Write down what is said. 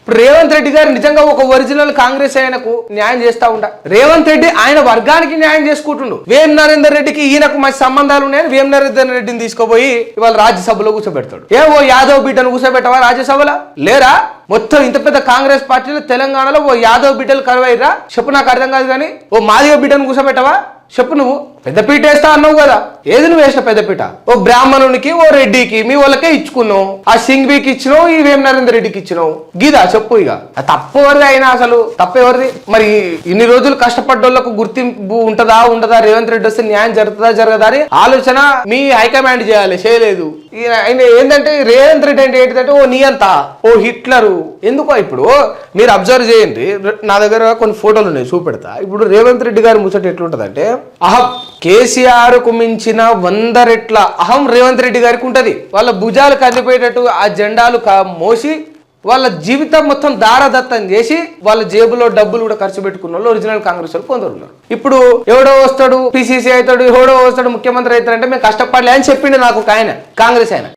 ఇప్పుడు రేవంత్ రెడ్డి గారు నిజంగా ఒక ఒరిజినల్ కాంగ్రెస్ ఆయనకు న్యాయం చేస్తా ఉంటా. రేవంత్ రెడ్డి ఆయన వర్గానికి న్యాయం చేసుకుంటుండు. వేం నరేందర్ రెడ్డికి ఈయనకు మంచి సంబంధాలు ఉన్నాయని వేం నరేందర్ రెడ్డిని తీసుకుపోయి ఇవాళ రాజ్యసభలో కూర్చోబెడతాడు. ఓ యాదవ్ బిడ్డను కూర్చోబెట్టవా రాజ్యసభలో? లేరా? మొత్తం ఇంత పెద్ద కాంగ్రెస్ పార్టీలో తెలంగాణలో ఓ యాదవ్ బిడ్డలు కరువైరా? చెప్పు, నాకు అర్థం కాదు. కానీ ఓ మాదిగ బిడ్డను కూర్చోబెట్టవా? చెప్పు. నువ్వు పెద్దపీట వేస్తా అన్నావు కదా, ఏది నువ్వు వేసిన పెద్దపీట? ఓ బ్రాహ్మణునికి ఓ రెడ్డికి మీ వాళ్ళకే ఇచ్చుకున్నావు. ఆ సింగ్బీకి ఇచ్చినావు, ఈ వేం నరేందర్ రెడ్డికి ఇచ్చినావు. గీదా చెప్పు. ఇక తప్పు ఎవరిది అయినా, అసలు తప్పు ఎవరిది? మరి ఇన్ని రోజులు కష్టపడ్డోళ్లకు గుర్తింపు ఉంటదా ఉండదా? రేవంత్ రెడ్డి వస్తే న్యాయం జరుగుతుందా జరగదా అని ఆలోచన మీ హైకమాండ్ చేయాలి, చేయలేదు. ఆయన ఏంటంటే రేవంత్ రెడ్డి అంటే ఏంటంటే ఓ నియంత, ఓ హిట్లరు. ఎందుకో ఇప్పుడు మీరు అబ్జర్వ్ చేయండి, నా దగ్గర కొన్ని ఫోటోలు ఉన్నాయి, చూపెడతా. ఇప్పుడు రేవంత్ రెడ్డి గారి ముచ్చట ఎట్లుంటదంటే, అహం కేసీఆర్ కు మించిన 100 రెట్ల అహం రేవంత్ రెడ్డి గారికి ఉంటది. వాళ్ళ భుజాలు కదిలిపోయేటట్టు ఆ జెండాలు మోసి వాళ్ళ జీవితం మొత్తం దారదత్తం చేసి వాళ్ళ జేబులో డబ్బులు కూడా ఖర్చు పెట్టుకున్న వాళ్ళు ఒరిజినల్ కాంగ్రెస్ వాళ్ళు కొందరు ఉన్నారు. ఇప్పుడు ఎవడో వస్తాడు పిసిసి అవుతాడు, ఎవడో వస్తాడు ముఖ్యమంత్రి అవుతాడు అంటే మేము కష్టపడలే అని చెప్పిండు నాకు ఒక ఆయన, కాంగ్రెస్ ఆయన.